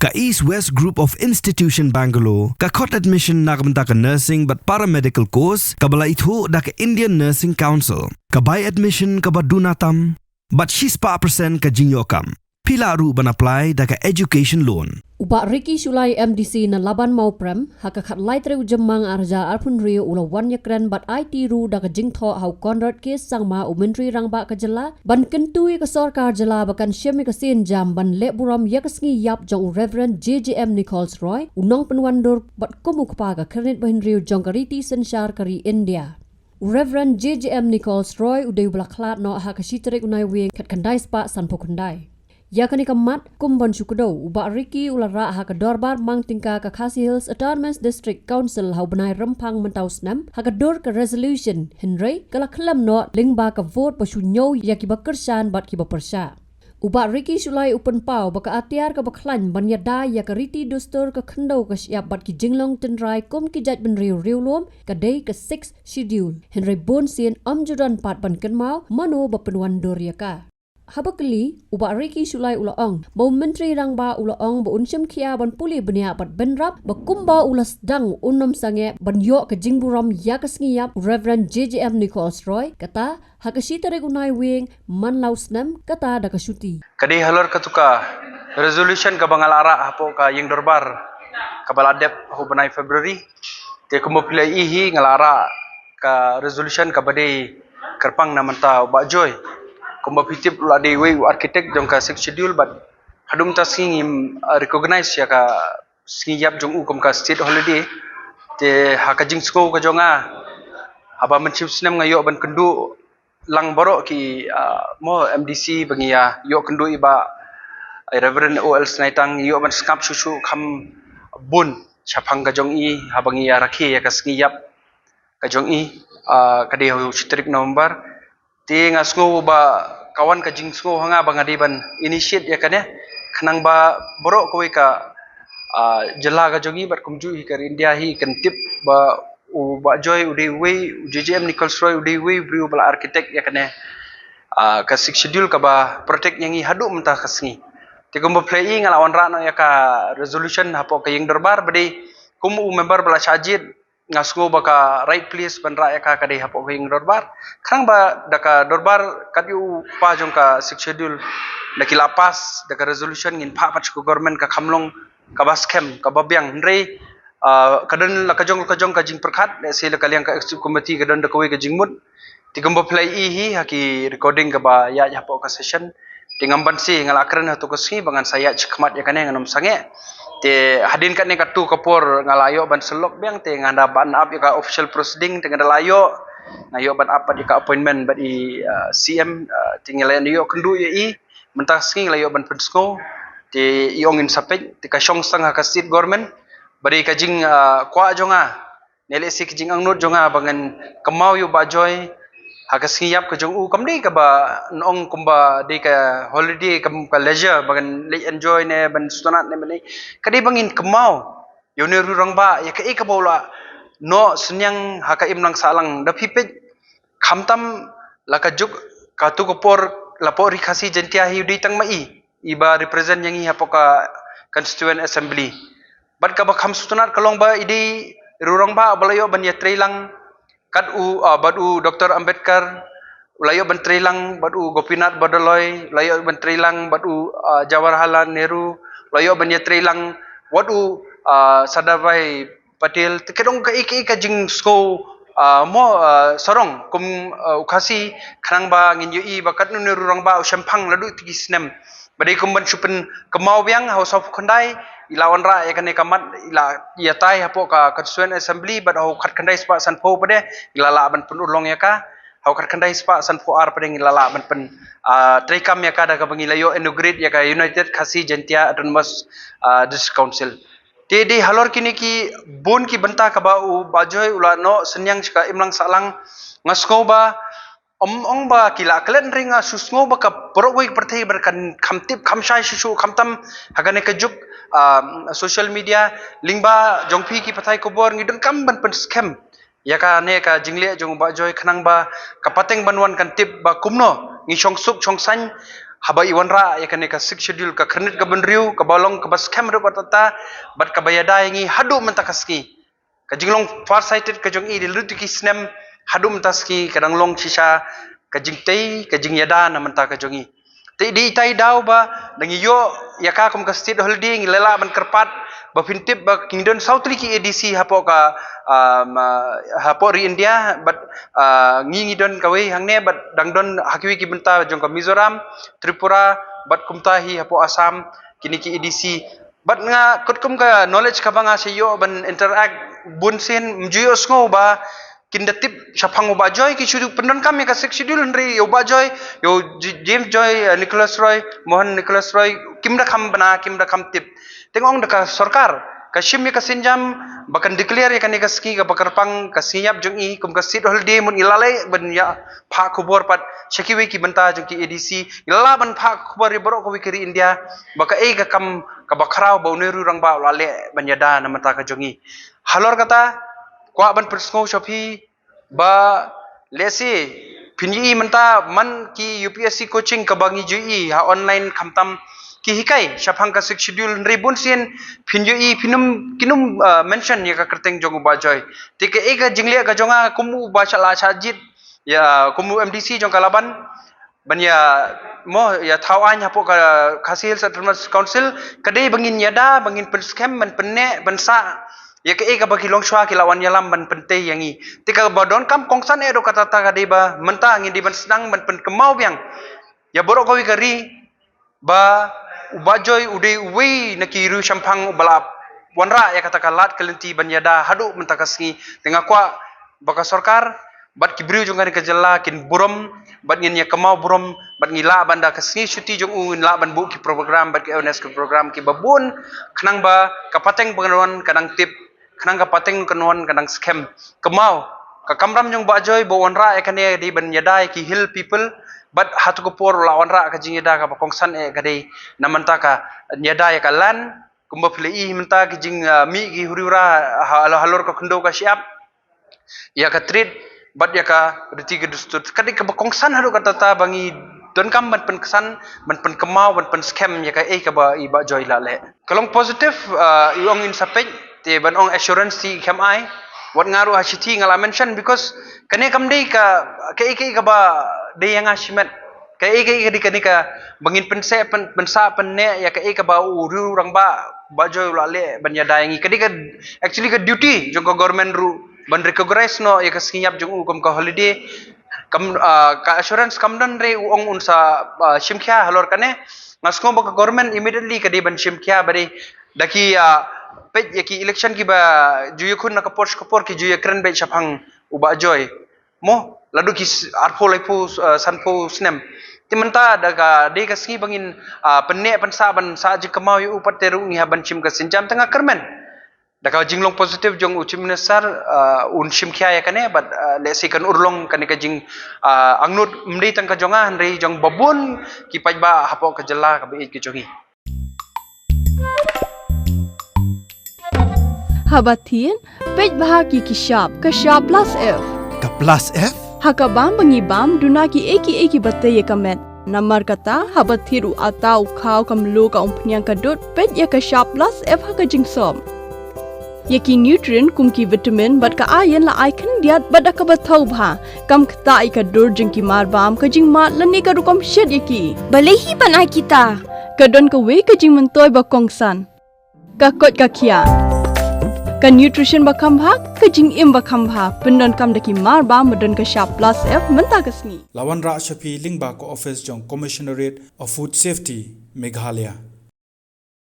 Ka East West Group of Institution Bangalore, ka khot admission na kamta ka nursing but paramedical course, ka bala itho da ka Indian Nursing Council, ka buy admission ka badunatam, but she's pa percent ka jinyokam. Pila ru ban apply da ka education loan. Uba Ricky Sulai MDC na laban mau prem, haka kat lai treu jemang arja arpun rio ula wan yakren bat IT ru da ka jingtho hau conrad kes sang ma umentri rang ba ka jela, ban kentui ka sarkar jela bakan syemi ka sin jam ban lek buram yakasngi yap jong Reverend JJM Nichols Roy, unong penwandur bat kumuk pa ka kredit bahin rio jong kariti sensyar kari India. Reverend JJM Nichols Roy uday belaklat no haka syiterik unai wing kat kandai spa san pokundai. Ya kani kamat kumban syukudo uba Ricky ulara haka dorbar mang tingka ka Khasi Hills Autonomous District Council hau benai rempang mentau senam haka dor ka resolution Henry kala kelam no lingba ka vote pasunyo ya kiba kersan bat kiba persya. Uba Ricky Sulai upen pau baka atiar ka baklan banyada ya ka riti dostor ka khendau ka siap bat ki jinglong tenrai kom ki jaj ben riu lom ka day ka 6 schedule Henry bon sien amjudan pat ban kenmau mano bapenwan dor ya ka. Habakali uba Ricky Sulai ulaong bau menteri rang ba ulaong ba unsem kia ban puli benia bat benrap ba kumba ulas dang unom sange ban yo ka jingburam yakasngiyap Reverend JJM Nichols Roy kata hakasita regunai wing man lausnam kata da kasuti kadi halor katuka resolution ka bangal ara hapo ka yeng dorbar ka baladep ho banai February te kumo pilai ihi ngalara ka resolution ka bade kerpang namanta ba joy kumba pitip la de way architect jong ka six schedule but hadum ta sing recognize ya ka singiyap jong ukom ka state holiday te hakajing sko ka jonga aba menchip sinam ngayo ban kendu lang borok ki mo MDC bangia yo kendu iba Reverend OL Snaitang yo ban skap susu kham bun chapang ka jong i habangia rakhi ya ka singiyap ka jong i kadi ho chitrik November ti ngasngo ba kawan ka jingsngo hanga bangadiban initiate ya kane khanang ba borok koi ka jela ga jogi bat kumju hi kar India hi kentip ba u ba joy udai way JJM Nichols Roy udai way brio bala architect ya kane ka six schedule ka ba protect yang i hadu menta kasngi ti kumba play ngalawan rano ya ka resolution hapo ka yeng dorbar bade kumu member bala sajid ngasgo baka right place banra ya ka kadai hapo hing dorbar khang ba daka dorbar kadiu pa jong ka six schedule daki lapas daka resolution ngin pha pach ko government ka khamlong ka baskem ka babyang ndrei kadan la kajong ka jing perkhat se la kaliang ka executive committee kadan da koi ka jingmut tigomba play hi haki recording ka ba ya hapo ka session tingamban si ngalakren hatu ko si bangan saya chikmat ya kane nganom sange te hadin kat ne katu kapor ngalayo ban selok biang te nganda ban up ka official proceeding te ngada layo ngayo ban up ka appointment ban i CM tingelayan yo kendu ye i mentah sing layo ban pensko te iongin sapej te ka syong sang ka state government bari ka jing kwa jonga nele sik jing angnut jonga bangan kemau yo ba joy haka singiyap ka jong u kamdei ka ba nong kumba de ka holiday kam ka leisure bagan le enjoy ne ban stonat ne bani kadi bangin kemau yo ne rurang ba ya ka e ka bola no senyang haka imlang salang da pipet khamtam la ka juk ka tu ko por la por khasi jentia hi di tang mai iba represent yang i hapoka constituent assembly bat ka ba kham stonat kalong ba idi rurang ba balayo ban ya trailang kat badu Dr. Ambedkar layo menteri lang badu Gopinath Bardoloi layo menteri lang badu Jawaharlal Nehru layo menteri lang wadu Sardar Patel kedong ka iki ka jing sko mo sorong kum ukasi khanang ba ngin yui bakat nu rurang ba usampang ladu tigi snem badai kumban supen kemau biang house of khandai ilawan ra ya kane kamat ila ya tai hapo ka constituent assembly bad ho khat khandai spa san pho pade ilala ban pun ulong ya ka ho khat khandai spa san pho ar pade ilala ban pen trekam ya ka da ka bangilayo inaugurate ya ka United Khasi Jentia Autonomous District Council de halor kini ki bon ki banta ka ba u bajoy ula no senyang chika imlang salang ngasko ba ong ba kila kalen ringa susngo ba ka poroi perthai berkan khamtip khamshai susu khamtam hagane ka juk social media lingba jongphi ki pathai kobor ngidun kam ban pen scam ya ka ne ka jingle jong ba joy khanang ba kapateng banwan kan tip ba kumno ngi chong sup chong san haba iwanra ya kane ka 6 schedule ka kernit ka benriu ka balong ka bas kem ro patata bat ka bayada yangi hadu mentakaski ka jinglong far sighted ka jong i diluti ki snem hadu mentaski kadang long sisa ka jingtei ka jingyada na menta ka jongi ti di tai dau ba dangi yo ya ka kum ka state holiday ngi lela ban kerpat ba pintip ba kingdom south ki edc hapo ka hapo ri India but ngi don kawe hangne but dangdon hakwi ki benta jong ka Mizoram Tripura but kumtahi hapo Assam kini ki EDC but nga kutkum ka knowledge ka banga sayo ban interact bunsin mjuyo sngo ba kindatip syapang ubajoy ki sudu pendon kami ka schedule nri ubajoy yo James Joy Nicholas Roy Mohan Nicholas Roy kimda kham tip tengong deka sarkar ka shim ka sinjam bakan declare ka ni ka ski ka bakarpang ka siyap jong i kum ka sit holiday mun ilalai ban ya pha khubor pat shakiwe ki banta jong ki EDC ilala ban pha khubor boro ko wikiri India baka ka kam ka bakrau ba uniru rang ba lale ban yada na mata ka jongi halor kata kwa ban persngo shopi ba lesi pinyi menta man ki UPSC coaching ka bangi jui ha online khamtam ki hikai syapang ka schedule ribun sin pinyi pinum kinum mention ya ka kerteng jong ba joy tike ka jinglia ka jonga kumu ba chala chajit ya kumu MDC jong kalaban ban ya mo ya thawan hapo ka Khasil Settlement Council kadai bangin yada bangin pen scam man penne bansa ya ka bagi longshwa ki lawan yalam ban pente yangi tika badon kam kongsan edo kata ta kadai ba menta ngi di ban sedang ban pen kemau biang ya borok kawi kari ba ubajoy udai uwi nakiru syampang balap wanra ya kata kalat kelenti ban yada hadu mentakasngi tengah kwa baka sarkar bat kibriu jong ka jalla kin burom bat ngin ya kemau burom bat ngila banda kasngi syuti jong un la ban bu ki program bat ki awareness ki program ki babun kenang ba kapateng pengenuan kadang tip kenang kapateng kenuan kadang scam kemau ka kamram jong ba joy bo wanra ekane di ban yadai ki hill people bat hatu ko por la wanra ka jingida ka kongsan kadai namanta ka yadai ka lan kumba plei menta ki jing mi ki huriura halor ka khndo ka siap ya ka treat bat ya ka reti ke dustut kadai ka kongsan haru kata ta bangi don kam ban pen kesan ban pen kemau ban pen scam ya ka ka ba i ba joy la le kalong positive iong in sapej te ban ong assurance ti kam ai wat ngaru hachiti ngala mention because kane kam dei ka ba dei yang asimet ka di ka bangin pense pensa penne ya ka ba uru rang ba joy la le ban ya dayangi ka actually ka duty jong ka government ru ban recognize no ya ka sinyap jong ukom ka holiday kam ka assurance kam dan re ong unsa shimkhya halor kane ngasko ba ka government immediately ka di ban shimkhya bare daki pej yaki election ki ba juye khun na kapor ki juye kren be chapang uba joy mo ladu ki arpo lepo sanpo snem timenta daga de ka ski bangin penne pansa ban sa ji kamau yu pateru ngi haban chim ka sinjam tanga kermen daga jinglong positive jong uchim minister un shimkhya ya kane but lesi kan urlong kane ka jing angnut mdei tang ka jonga handrei jong babun ki pajba hapo ka jalla ka be ki jongi Habatin, pej bahagi ki shop plus F. Ka plus F? Haka bam bangi bam duna ki eki batte ye kamet. Namar kata habathiru atau khau kam lo ka umpnyang ka dot pej ya ka shop plus F haka jingsom. Yaki nutrient kum ki vitamin bat ka iron la icon diat bat ka bathau bha kam kta I ka dor jing ki mar bam ka jing mat lani ka rukom shed yaki. Balehi panai kita. Ka don ka we ka jing mentoy ba kongsan. Ka kot ka kia. Ka nutrition bakam bha ka jing im bakam bha pendon kam daki mar ba modon ka shop plus F menta kasni Lawan Ra Shafi Lingba ko office jong Commissionerate of Food Safety Meghalaya